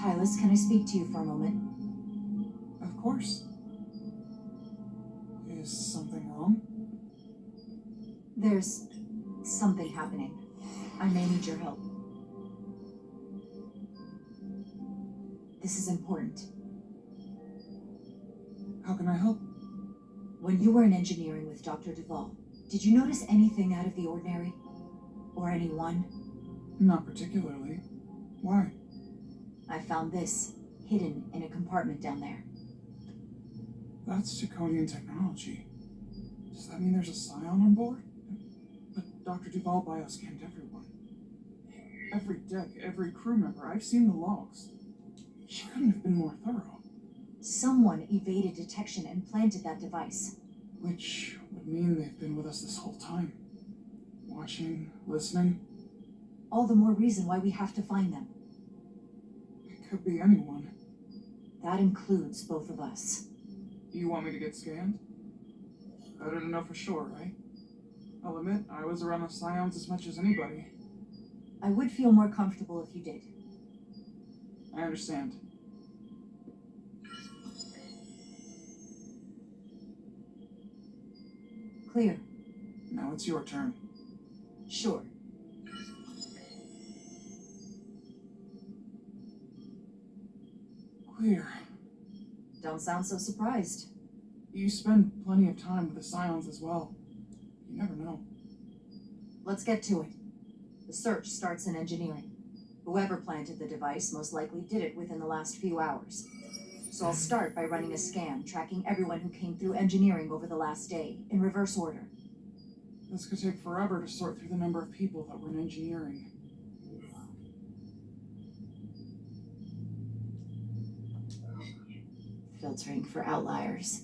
Hylas, can I speak to you for a moment? Of course. Is something wrong? There's something happening. I may need your help. This is important. How can I help? When you were in engineering with Dr. Duvall, did you notice anything out of the ordinary? Or anyone? Not particularly. Why? I found this, hidden in a compartment down there. That's Draconian technology. Does that mean there's a scion on board? But Dr. Duvall bioscanned everyone. Every deck, every crew member. I've seen the logs. She couldn't have been more thorough. Someone evaded detection and planted that device. Which would mean they've been with us this whole time. Watching, listening. All the more reason why we have to find them. It could be anyone. That includes both of us. You want me to get scanned? Better to know for sure, right? I'll admit, I was around the scions as much as anybody. I would feel more comfortable if you did. I understand. Clear. Now it's your turn. Sure. Clear. Don't sound so surprised. You spend plenty of time with the scions as well. You never know. Let's get to it. The search starts in engineering. Whoever planted the device most likely did it within the last few hours. So I'll start by running a scan, tracking everyone who came through engineering over the last day, in reverse order. This could take forever to sort through the number of people that were in engineering. Filtering for outliers.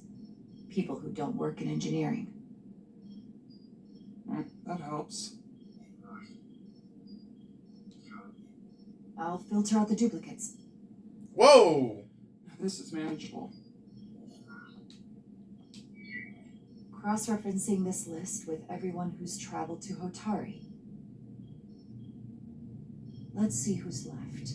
People who don't work in engineering. That helps. I'll filter out the duplicates. Whoa! This is manageable. Cross-referencing this list with everyone who's traveled to Hotari. Let's see who's left.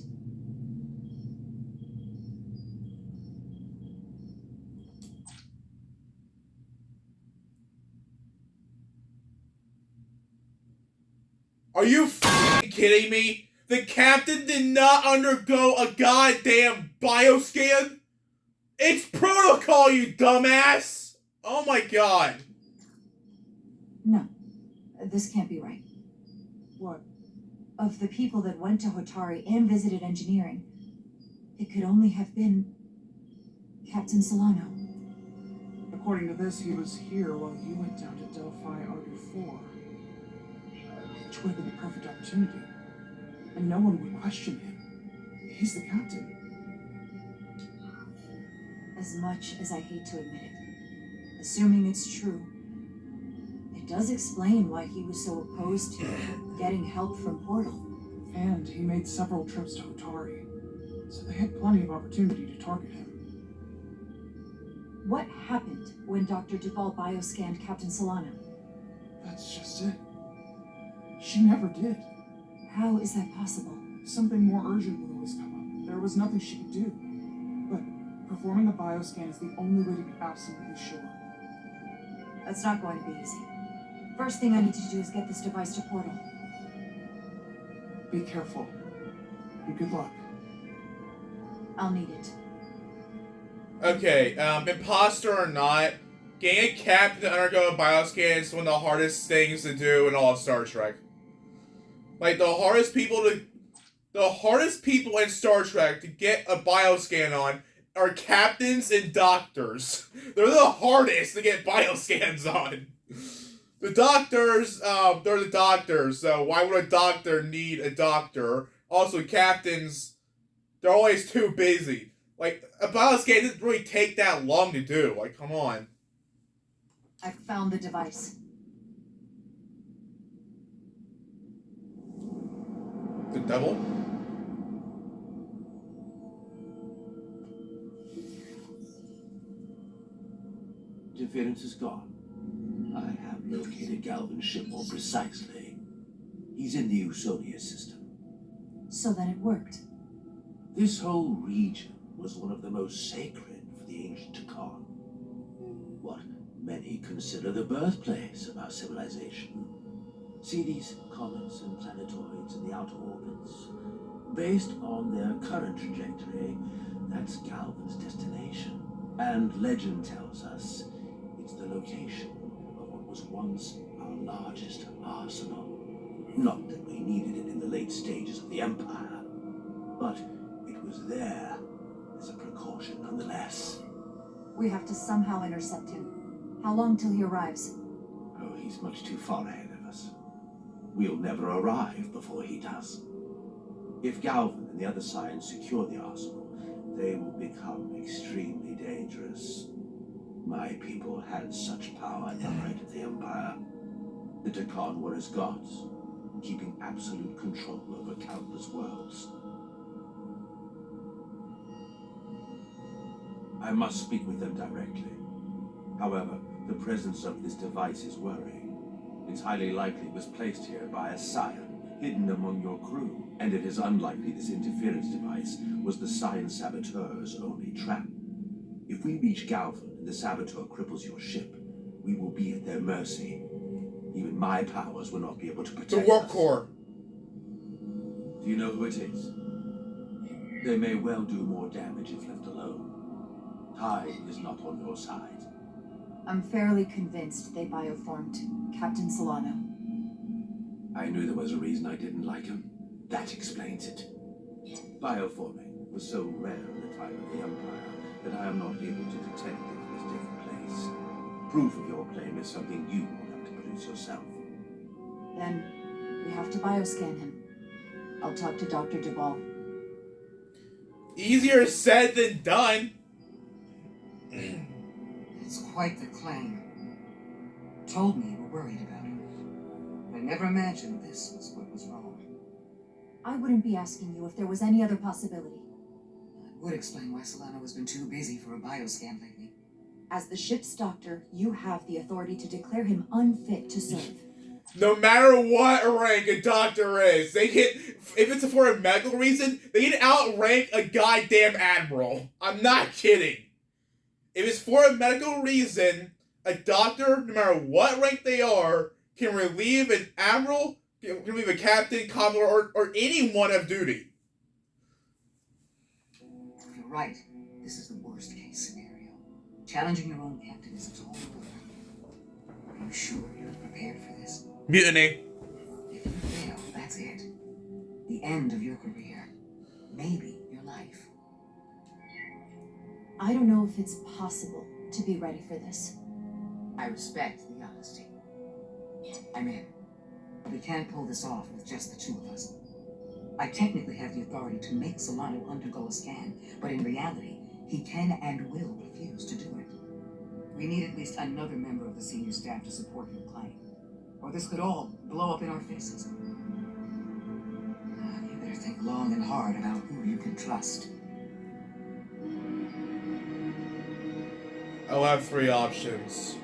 Are you f***ing kidding me? The captain did not undergo a goddamn bioscan? It's protocol, you dumbass! Oh my god. No, this can't be right. What? Of the people that went to Hotari and visited engineering, it could only have been Captain Solano. According to this, he was here while you went down to Delphi Ardu 4. Which would have been the perfect opportunity. And no one would question him. He's the captain. As much as I hate to admit it, assuming it's true, it does explain why he was so opposed to getting help from Portal. And he made several trips to Hotari, so they had plenty of opportunity to target him. What happened when Dr. Duvall bioscanned Captain Solano? That's just it. She never did. How is that possible? Something more urgent would always come up. There was nothing she could do. But performing a bioscan is the only way to be absolutely sure. That's not going to be easy. First thing I need to do is get this device to Portal. Be careful. And good luck. I'll need it. Okay, imposter or not, getting a captain to undergo a bioscan is one of the hardest things to do in all of Star Trek. Like, the hardest people in Star Trek to get a bioscan on are captains and doctors. They're the hardest to get bioscans on. The doctors, they're the doctors, so why would a doctor need a doctor? Also, captains, they're always too busy. Like, a bioscan doesn't really take that long to do. Like, come on. I've found the device. The devil? Interference is gone. I have located Galvin's ship more precisely. He's in the Usonia system. So then it worked. This whole region was one of the most sacred for the ancient Takan. What many consider the birthplace of our civilization. See these comets and planetoids in the outer orbits? Based on their current trajectory, that's Galvan's destination. And legend tells us it's the location of what was once our largest arsenal. Not that we needed it in the late stages of the Empire, but it was there as a precaution nonetheless. We have to somehow intercept him. How long till he arrives? Oh, he's much too far ahead of us. We'll never arrive before he does. If Galvan and the other Scions secure the arsenal, they will become extremely dangerous. My people had such power at the height of the Empire. The Takan were as gods, keeping absolute control over countless worlds. I must speak with them directly. However, the presence of this device is worrying. It's highly likely it was placed here by a Scion, hidden among your crew, and it is unlikely this interference device was the Scion Saboteur's only trap. If we reach Galvan and the Saboteur cripples your ship, we will be at their mercy. Even my powers will not be able to protect us. The Warp Core. Do you know who it is? They may well do more damage if left alone. Time is not on your side. I'm fairly convinced they bioformed Captain Solano. I knew there was a reason I didn't like him. That explains it. Bioforming was so rare in the time of the Empire that I am not able to detect it in this different place. Proof of your claim is something you will have to produce yourself. Then we have to bioscan him. I'll talk to Dr. Duvall. Easier said than done. It's quite the claim. Told me you were worried about him. I never imagined this was what was wrong. I wouldn't be asking you if there was any other possibility. It would explain why Solano has been too busy for a bioscan lately. As the ship's doctor, you have the authority to declare him unfit to serve. No matter what rank a doctor is, they can, if it's for a medical reason, they can outrank a goddamn admiral. I'm not kidding. If it's for a medical reason, a doctor, no matter what rank they are, can relieve an admiral, can relieve a captain, commodore, or anyone of duty. You're right. This is the worst case scenario. Challenging your own captain is a tall order. Are you sure you're prepared for this? Mutiny. If you fail, that's it. The end of your career. Maybe your life. I don't know if it's possible to be ready for this. I respect the honesty. I'm in. We can't pull this off with just the two of us. I technically have the authority to make Solano undergo a scan, but in reality, he can and will refuse to do it. We need at least another member of the senior staff to support your claim, or this could all blow up in our faces. You better think long and hard about who you can trust. I'll have three options.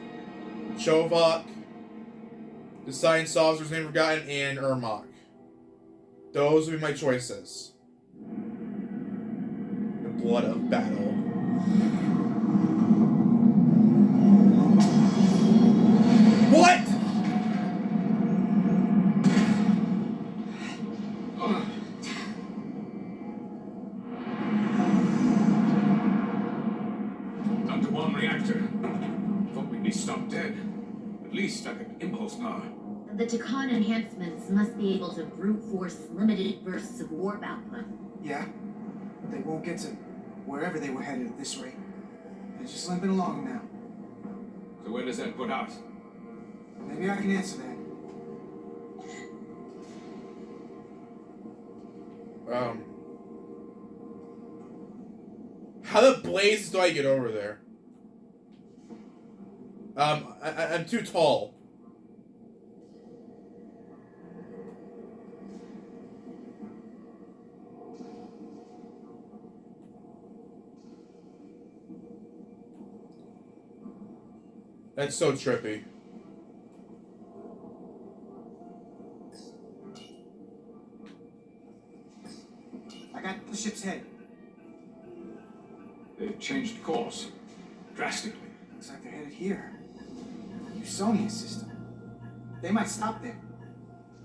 Chovak, the science officer's name forgotten, and Ermac. Those will be my choices. The blood of battle. What? Under one reactor. Thought we'd be stopped dead. At least stuck at impulse power. The Takan enhancements must be able to brute force limited bursts of warp output. Yeah, but they won't get to wherever they were headed at this rate. They're just limping along now. So where does that put us? Maybe I can answer that. How the blazes do I get over there? I'm too tall. That's so trippy. I got the ship's head. They've changed course. Drastically. Looks like they're headed here. Usonian system. They might stop there.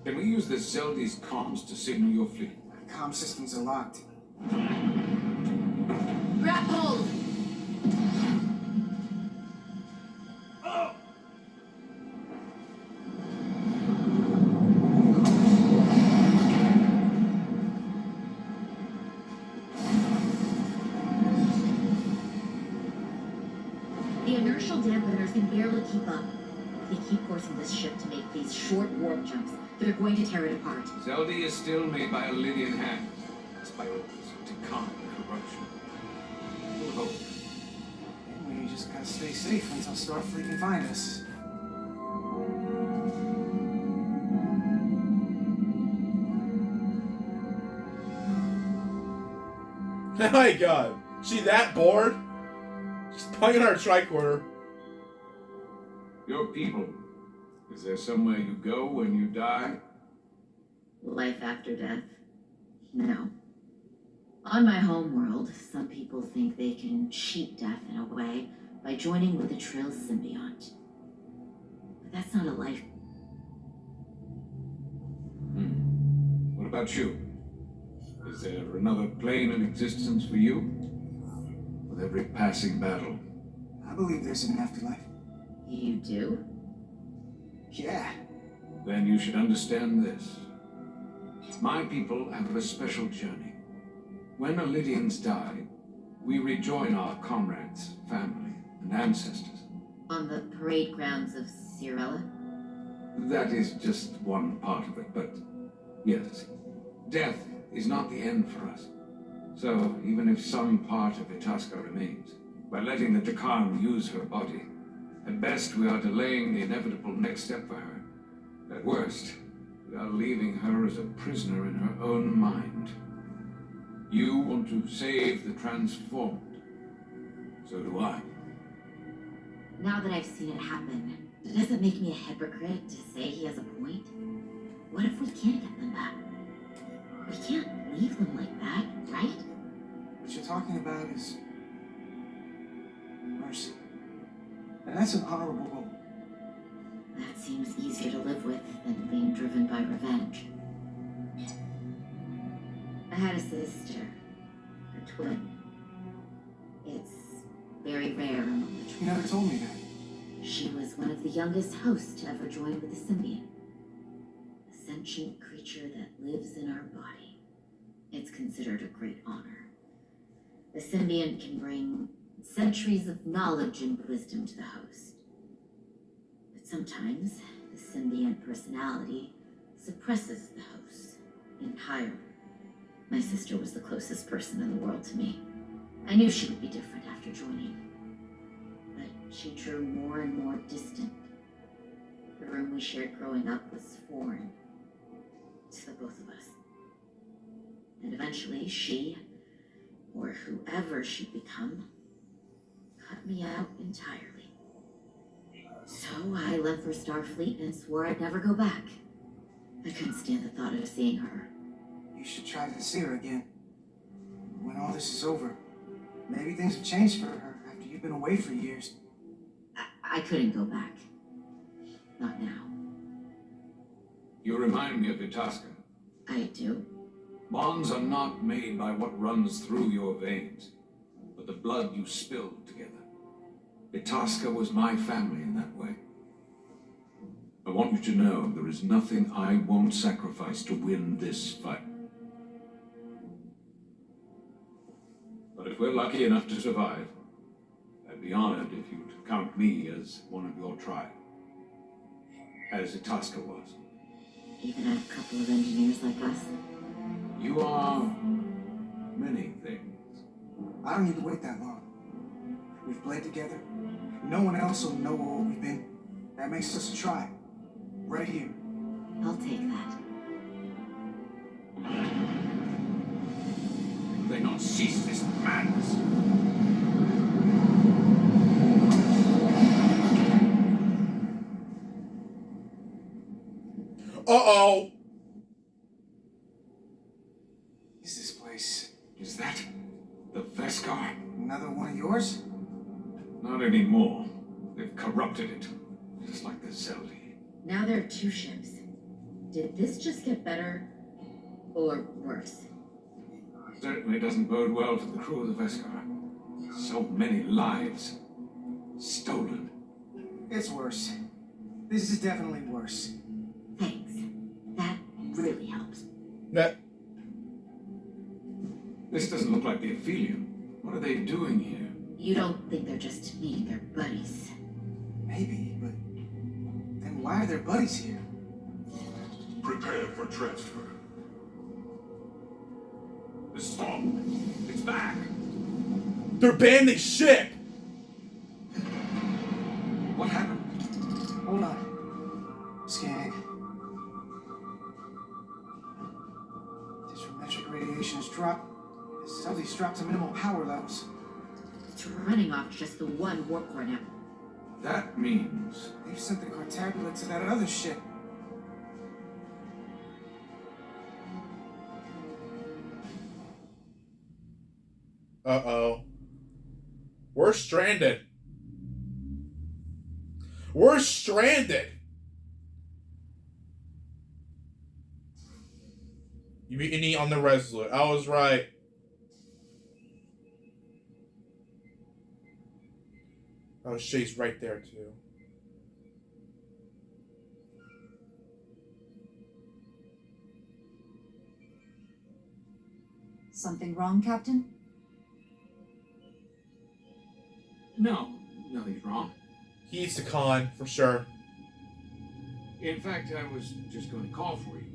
Can we use the Zeldy's comms to signal your fleet? Comm systems are locked. Grab hold! The inertial dampeners can barely keep up. If they keep forcing this ship to make these short warp jumps, they're going to tear it apart. Zeldy is still made by a Lydian hand, despite all this Takan corruption. We'll hope. We just gotta stay safe until Starfleet can find us. Oh my god. She that bored? She's playing her tricorder. Your people. Is there somewhere you go when you die? Life after death? No. On my homeworld, some people think they can cheat death in a way by joining with the Trill symbiont. But that's not a life. What about you? Is there another plane in existence for you? With every passing battle. I believe there's an afterlife. You do? Yeah. Then you should understand this. My people have a special journey. When Lydians die, we rejoin our comrades, family, and ancestors. On the parade grounds of Cirella? That is just one part of it, but yes, death is not the end for us. So, even if some part of Itasca remains, by letting the Takan use her body, at best we are delaying the inevitable next step for her. At worst, we are leaving her as a prisoner in her own mind. You want to save the transformed. So do I. Now that I've seen it happen, does it make me a hypocrite to say he has a point? What if we can't get them back? We can't leave them like that, right? What you're talking about is mercy. And that's an honorable goal. That seems easier to live with than being driven by revenge. I had a sister, a twin. It's very rare among the You tribes. never told me that. She was one of the youngest hosts to ever join with the symbiont. A sentient creature that lives in our body. It's considered a great honor. The symbiont can bring centuries of knowledge and wisdom to the host. But sometimes, the symbiont personality suppresses the host entirely. My sister was the closest person in the world to me. I knew she would be different after joining. But she drew more and more distant. The room we shared growing up was foreign to the both of us. And eventually she, or whoever she'd become, cut me out entirely. So I left for Starfleet and swore I'd never go back. I couldn't stand the thought of seeing her. You should try to see her again. When all this is over. Maybe things have changed for her after you've been away for years. I couldn't go back. Not now. You remind me of Itasca. I do. Bonds are not made by what runs through your veins, but the blood you spilled together. Itasca was my family in that way. I want you to know there is nothing I won't sacrifice to win this fight. But if we're lucky enough to survive, I'd be honored if you'd count me as one of your tribe. As Itasca was. Even a couple of engineers like us. You are many things. I don't need to wait that long. We've played together. No one else will know what we've been. That makes us a tribe. Right here. I'll take that. Will they not cease this madness? Uh-oh. Is this place? Is that the Veskar? Another one of yours? Not anymore. They've corrupted it. Just like the Zeldi. Now there are 2 ships. Did this just get better or worse? Certainly doesn't bode well for the crew of the Vescar. So many lives stolen. It's worse. This is definitely worse. Thanks. That really helps. That This doesn't look like the Aphelium. What are they doing here? You don't think they're just meeting their buddies? Maybe, but then why are their buddies here? Prepare for transfer. The storm. It's back. they're banding ship. What happened? Hold on. Scanning. Disrometric radiation has dropped. Something's dropped to minimal power levels. It's running off just the one warp core now. That means They've sent the Cartabula to that other ship. Uh-oh. We're stranded. We're stranded. Mutiny on the Resolute. I was right. Oh, Shay's right there, too. Something wrong, Captain? no, nothing's wrong. He's the con, for sure. In fact, I was just going to call for you.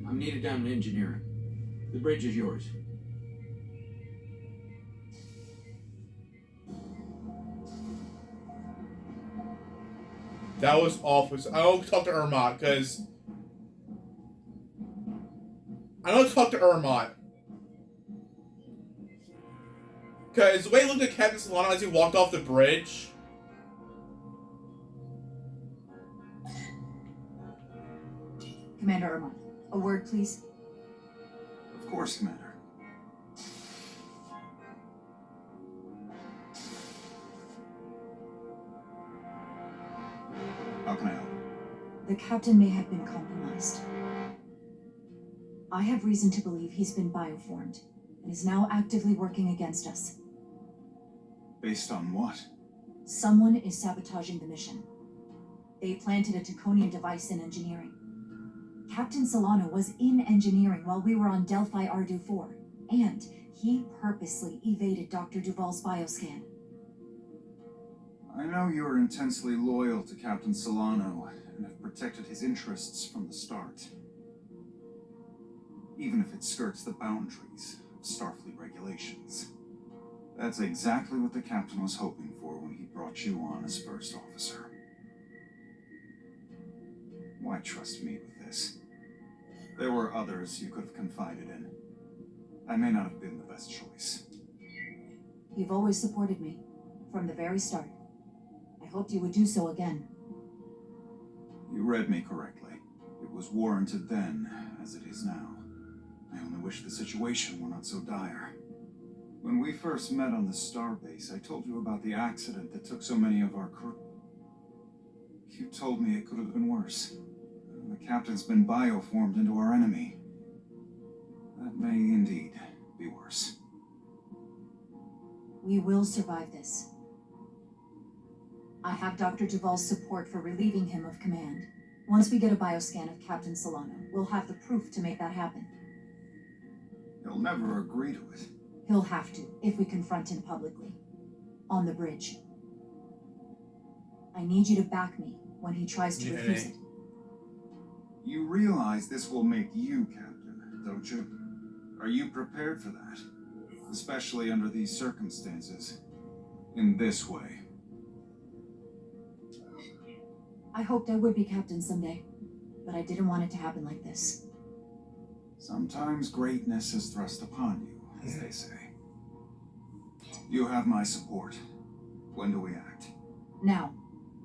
I'm needed down in engineering. The bridge is yours. That was awful. I don't talk to Ermont, because... I don't talk to Ermont. Because the way he looked at Captain Solano as he walked off the bridge... Commander Ermont, a word, please. Of course, Commander. How can I help? The captain may have been compromised. I have reason to believe he's been bioformed and is now actively working against us. Based on what? Someone is sabotaging the mission. They planted a Taconian device in engineering. Captain Solano was in engineering while we were on Delphi Ardu 4, and he purposely evaded Dr. Duval's bioscan. I know you are intensely loyal to Captain Solano and have protected his interests from the start. Even if it skirts the boundaries of Starfleet regulations. That's exactly what the captain was hoping for when he brought you on as first officer. Why trust me with this? There were others you could have confided in. I may not have been the best choice. You've always supported me, from the very start. I hoped you would do so again. You read me correctly. It was warranted then, as it is now. I only wish the situation were not so dire. When we first met on the starbase, I told you about the accident that took so many of our crew. You told me it could have been worse. The captain's been bioformed into our enemy. That may indeed be worse. We will survive this. I have Dr. Duval's support for relieving him of command. Once we get a bioscan of Captain Solano, we'll have the proof to make that happen. He'll never agree to it. He'll have to, if we confront him publicly. On the bridge. I need you to back me when he tries to refuse it. You realize this will make you captain, don't you? Are you prepared for that? Especially under these circumstances. In this way. I hoped I would be captain someday, but I didn't want it to happen like this. Sometimes greatness is thrust upon you, as they say. You have my support. When do we act? Now,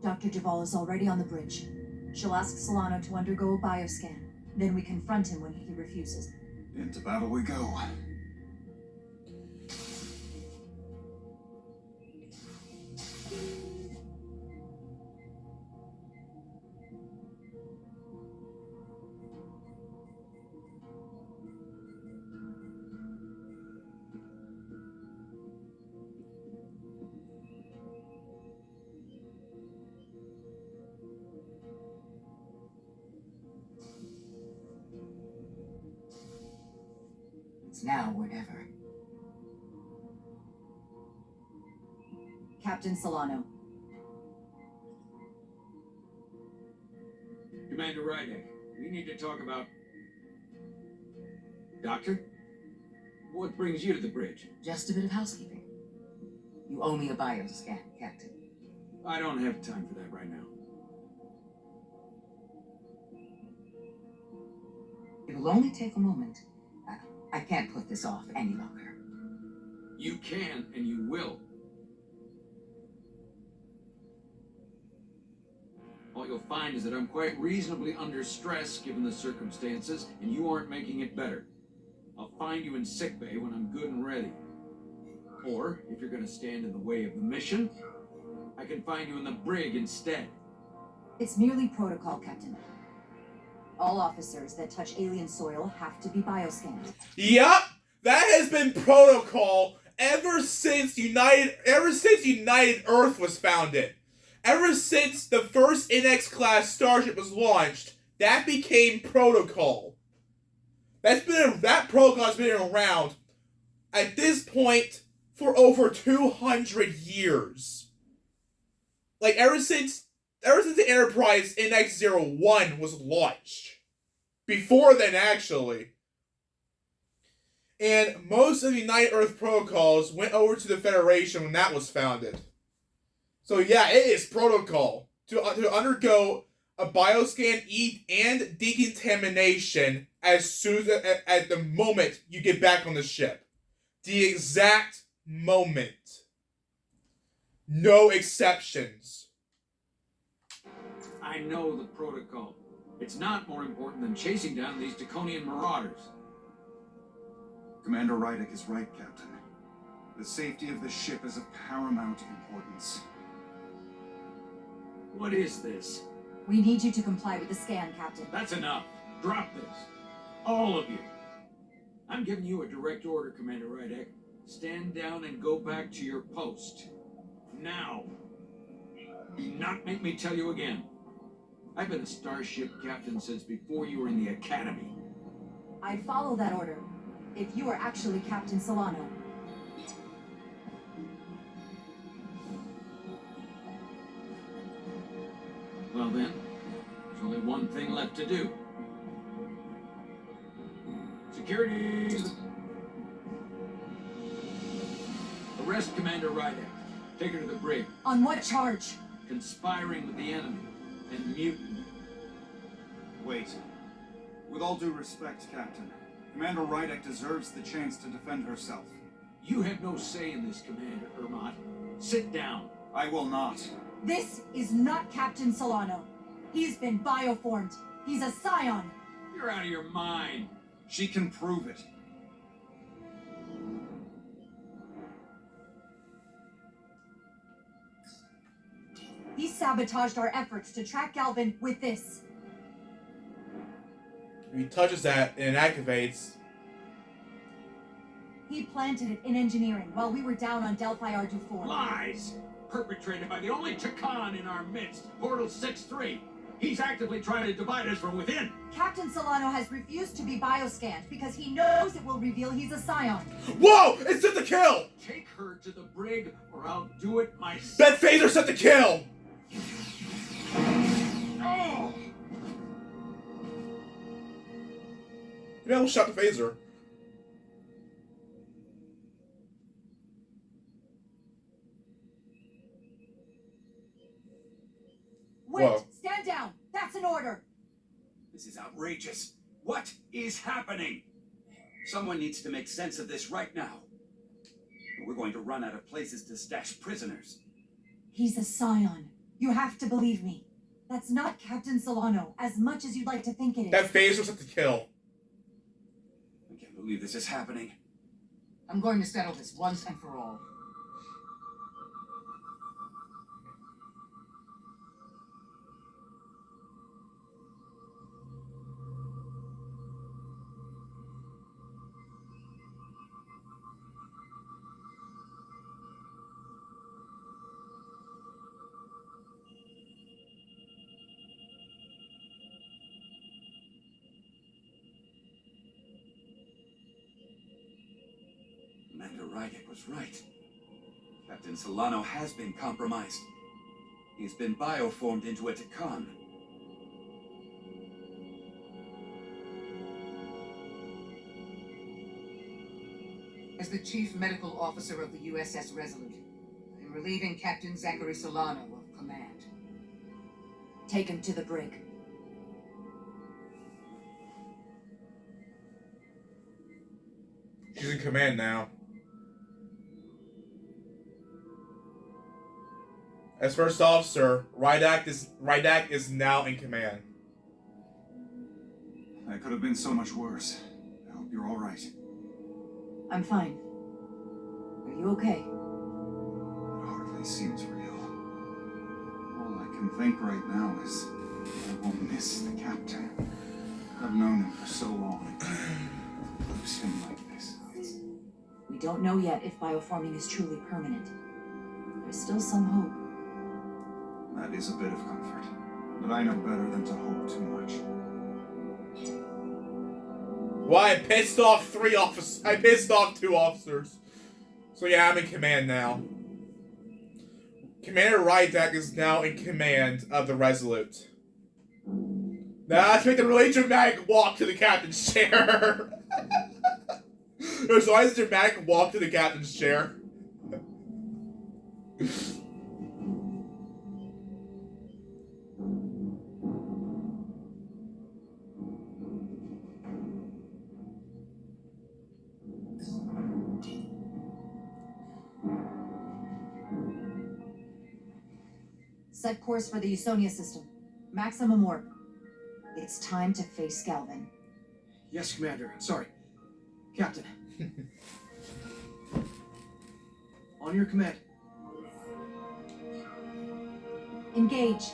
Dr. Duval is already on the bridge. She'll ask Solano to undergo a bioscan. Then we confront him when he refuses. Into battle we go. It's now or never. Captain Solano. Commander Rydek, we need to talk about... Doctor? What brings you to the bridge? Just a bit of housekeeping. You owe me a bioscan, Captain. I don't have time for that right now. It'll only take a moment. I can't put this off any longer. You can, and you will. All you'll find is that I'm quite reasonably under stress given the circumstances, and you aren't making it better. I'll find you in sickbay when I'm good and ready. Or, if you're gonna stand in the way of the mission, I can find you in the brig instead. It's merely protocol, Captain. All officers that touch alien soil have to be bioscanned. Yup, that has been protocol ever since United Earth was founded. Ever since the first NX class starship was launched, that became protocol. That protocol has been around at this point for over 200 years. Like ever since the Enterprise NX-01 was launched. Before then, actually. And most of the United Earth protocols went over to the Federation when that was founded. So yeah, it is protocol to undergo a bioscan and decontamination as soon as at the moment you get back on the ship. The exact moment. No exceptions. I know the protocol. It's not more important than chasing down these Draconian marauders. Commander Rydek is right, Captain. The safety of the ship is of paramount importance. What is this? We need you to comply with the scan, Captain. That's enough. Drop this. All of you. I'm giving you a direct order, Commander Rydek. Stand down and go back to your post. Now. Do not make me tell you again. I've been a starship captain since before you were in the academy. I'd follow that order if you were actually Captain Solano. Well then, there's only one thing left to do. Security! Arrest Commander Rydek. Take her to the brig. On what charge? Conspiring with the enemy and mutiny. Wait. With all due respect, Captain, Commander Rydek deserves the chance to defend herself. You have no say in this, Commander Ermont. Sit down. I will not. This is not Captain Solano. He's been bioformed. He's a scion. You're out of your mind. She can prove it. He sabotaged our efforts to track Galvin with this. If he touches that and it activates. He planted it in engineering while we were down on Delphi Ardu-4. Lies! Perpetrated by the only Takan in our midst, Portal 6-3. He's actively trying to divide us from within. Captain Solano has refused to be bioscanned because he knows it will reveal he's a scion. Whoa! It's set to kill! Take her to the brig, or I'll do it myself. That phaser set to kill! Oh! Maybe I will shot the phaser. Wait! Whoa. Stand down! That's an order! This is outrageous. What is happening? Someone needs to make sense of this right now. Or we're going to run out of places to stash prisoners. He's a scion. You have to believe me. That's not Captain Solano, as much as you'd like to think it is. That phaser set to kill. I can't believe this is happening. I'm going to settle this once and for all. Dr. Rydek was right. Captain Solano has been compromised. He's been bioformed into a Takan. As the Chief Medical Officer of the USS Resolute, I am relieving Captain Zachary Solano of command. Take him to the brig. She's in command now. As first officer, Rydek is now in command. That could have been so much worse. I hope you're all right. I'm fine. Are you okay? It hardly seems real. All I can think right now is I will miss the captain. I've known him for so long. To lose him like this, We don't know yet if bioforming is truly permanent. There's still some hope. that is a bit of comfort. But I know better than to hope too much. Why? I pissed off 3 officers. I pissed off 2 officers. So yeah, I'm in command now. Commander Rydek is now in command of the Resolute. Now let's make the really dramatic walk to the captain's chair. There's always a dramatic walk to the captain's chair. Set course for the Usonia system. Maximum warp. It's time to face Galvin. Yes, Commander. Sorry. Captain. On your command. Engage.